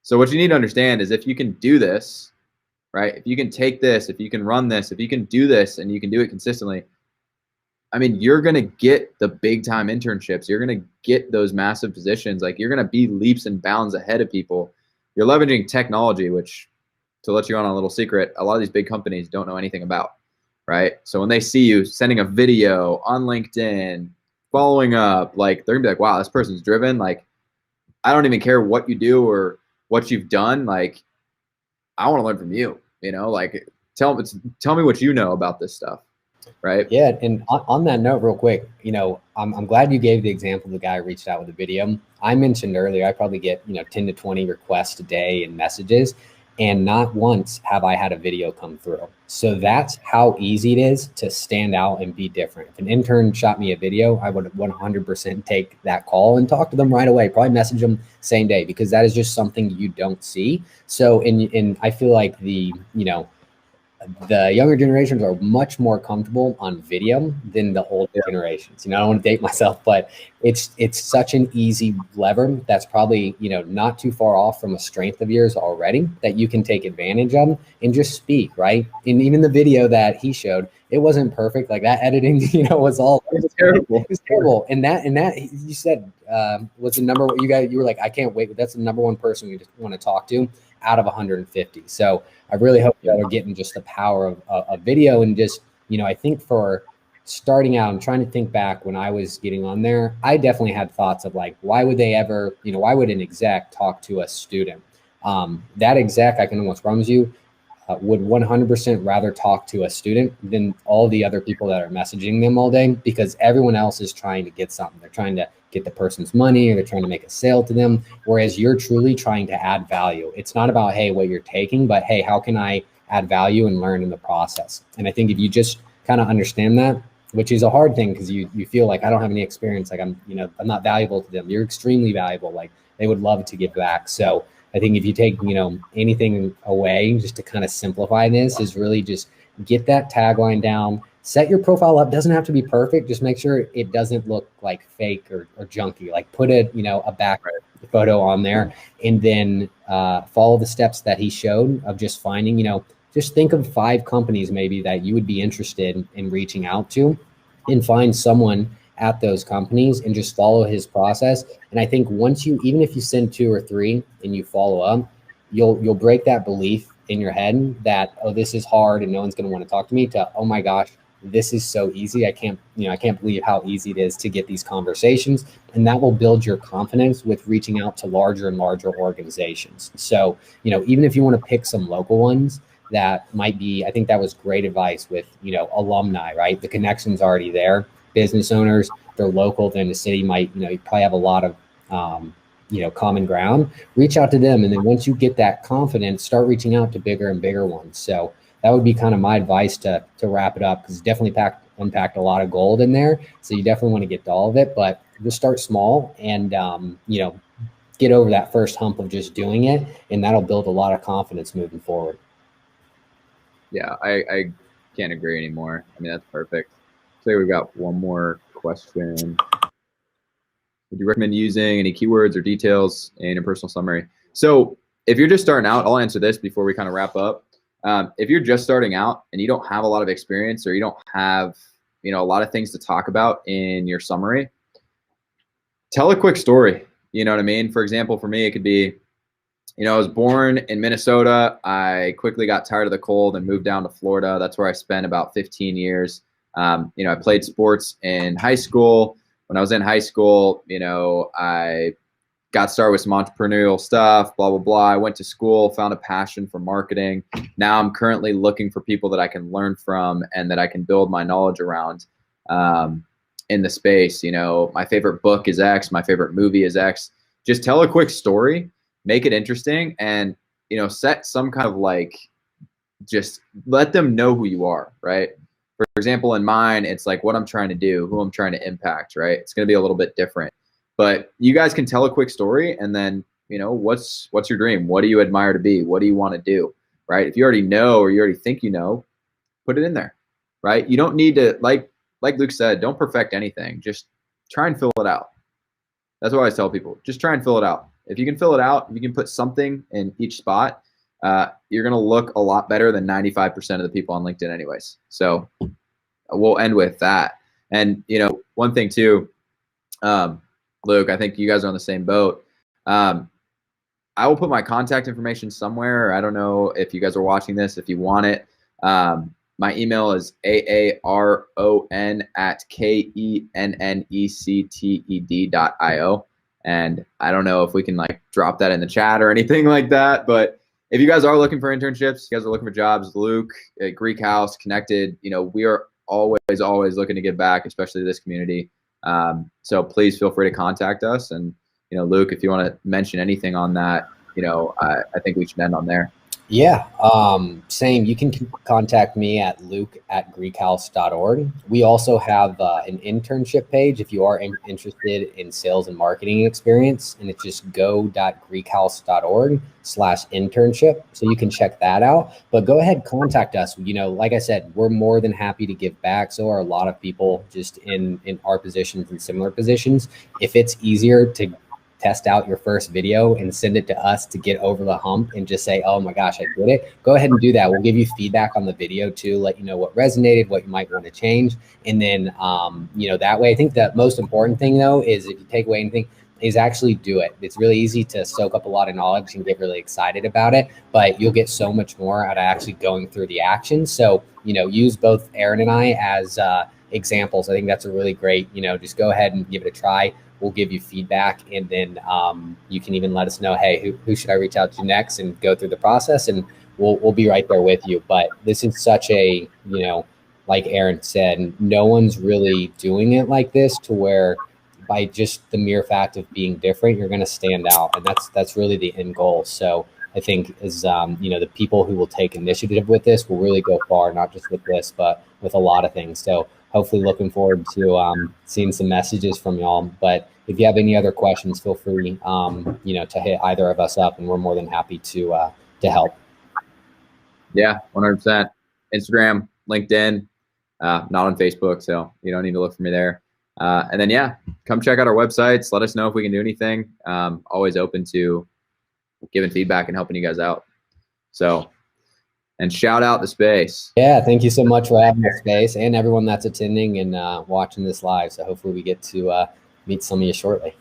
So what you need to understand is, if you can do this, right? If you can take this, if you can run this, if you can do this and you can do it consistently, you're going to get the big time internships. You're going to get those massive positions. Like, you're going to be leaps and bounds ahead of people. You're leveraging technology, which, to let you on a little secret, a lot of these big companies don't know anything about, right? So when they see you sending a video on LinkedIn, following up, like, they're gonna be like, wow, this person's driven. Like, I don't even care what you do or what you've done. Like, I want to learn from you, like, tell me what you know about this stuff. Right. Yeah. And on that note, real quick, I'm glad you gave the example of the guy who reached out with a video. I mentioned earlier, I probably get, 10 to 20 requests a day and messages, and not once have I had a video come through. So that's how easy it is to stand out and be different. If an intern shot me a video, I would 100% take that call and talk to them right away, probably message them same day, because that is just something you don't see. So, and I feel like the younger generations are much more comfortable on video than the older generations. I don't want to date myself, but it's such an easy lever that's probably, not too far off from a strength of yours already that you can take advantage of and just speak, right? And even the video that he showed, it wasn't perfect. Like, that editing, was all terrible. It was terrible. And that you said was the number one. You were like, I can't wait. That's the number one person we just want to talk to out of 150. So I really hope that we're getting just the power of video. And just, I think for starting out, I'm trying to think back when I was getting on there, I definitely had thoughts of, like, why would they ever, why would an exec talk to a student? That exec, I can almost promise you, would 100% rather talk to a student than all the other people that are messaging them all day, because everyone else is trying to get something. They're trying to get the person's money, or they're trying to make a sale to them. Whereas you're truly trying to add value. It's not about, hey, what you're taking, but hey, how can I add value and learn in the process? And I think if you just kind of understand that, which is a hard thing, because you feel like, I don't have any experience. Like, I'm not valuable to them. You're extremely valuable. Like, they would love to give back. So I think if you take, anything away, just to kind of simplify this, is really just get that tagline down, set your profile up. Doesn't have to be perfect. Just make sure it doesn't look like fake or junky. Like put a back photo on there, and then follow the steps that he showed of just finding, just think of 5 companies maybe that you would be interested in reaching out to, and find someone at those companies and just follow his process. And I think once even if you send 2 or 3 and you follow up, you'll break that belief in your head that, oh, this is hard and no one's going to want to talk to me, to, oh my gosh, this is so easy. I can't believe how easy it is to get these conversations. And that will build your confidence with reaching out to larger and larger organizations. So, even if you want to pick some local ones that might be, I think that was great advice with, alumni, right? The connection's already there. Business owners, they're local, then the city might, you probably have a lot of, common ground. Reach out to them. And then once you get that confidence, start reaching out to bigger and bigger ones. So that would be kind of my advice to wrap it up, because definitely unpacked a lot of gold in there. So you definitely want to get to all of it, but just start small and, get over that first hump of just doing it. And that'll build a lot of confidence moving forward. Yeah, I can't agree anymore. I mean, that's perfect. So we've got one more question. Would you recommend using any keywords or details in a personal summary? So if you're just starting out, I'll answer this before we kind of wrap up. If you're just starting out and you don't have a lot of experience, or you don't have, a lot of things to talk about in your summary, tell a quick story. You know what I mean? For example, for me, it could be, I was born in Minnesota. I quickly got tired of the cold and moved down to Florida. That's where I spent about 15 years. I played sports in high school. When I was in high school, I got started with some entrepreneurial stuff, blah, blah, blah. I went to school, found a passion for marketing. Now I'm currently looking for people that I can learn from and that I can build my knowledge around in the space. My favorite book is X. My favorite movie is X. Just tell a quick story, make it interesting, and, set some kind of just let them know who you are, right? For example, in mine, it's like what I'm trying to do, who I'm trying to impact, right? It's going to be a little bit different. But you guys can tell a quick story, and then, what's your dream? What do you admire to be? What do you want to do, right? If you already know, or you already think put it in there, right? You don't need to, like Luke said, don't perfect anything. Just try and fill it out. That's what I always tell people. Just try and fill it out. If you can fill it out, if you can put something in each spot, you're going to look a lot better than 95% of the people on LinkedIn anyways. So we'll end with that. And, one thing too, Luke, I think you guys are on the same boat. I will put my contact information somewhere. I don't know if you guys are watching this, if you want it. My email is aaron@kennected.io. And I don't know if we can drop that in the chat or anything like that. But if you guys are looking for internships, you guys are looking for jobs, Luke at Greek House, Connected, we are always looking to give back, especially to this community. So please feel free to contact us. And, Luke, if you want to mention anything on that, I think we should end on there. Yeah. Same. You can contact me at luke@greekhouse.org. We also have an internship page if you are interested in sales and marketing experience, and it's just go.greekhouse.org/internship. So you can check that out, but go ahead, contact us. Like I said, we're more than happy to give back. So are a lot of people just in our positions and similar positions. If it's easier to test out your first video and send it to us to get over the hump and just say, oh my gosh, I did it, go ahead and do that. We'll give you feedback on the video too, let you know what resonated, what you might want to change. And then, that way, I think the most important thing though, is if you take away anything, is actually do it. It's really easy to soak up a lot of knowledge and get really excited about it, but you'll get so much more out of actually going through the action. So, use both Aaron and I as examples. I think that's a really great, just go ahead and give it a try. We'll give you feedback, and then you can even let us know, hey, who should I reach out to next, and go through the process, and we'll be right there with you. But this is such a, like Aaron said, no one's really doing it like this, to where by just the mere fact of being different, you're going to stand out. And that's really the end goal. So I think is, the people who will take initiative with this will really go far, not just with this, but with a lot of things. So hopefully looking forward to seeing some messages from y'all. But if you have any other questions, feel free, to hit either of us up, and we're more than happy to help. Yeah, 100%. Instagram, LinkedIn, Not on Facebook, so you don't need to look for me there. And then, yeah, come check out our websites. Let us know if we can do anything. Always open to giving feedback and helping you guys out. So, and shout out the space. Yeah, thank you so much for having the space and everyone that's attending and watching this live. So hopefully we get to meet some of you shortly.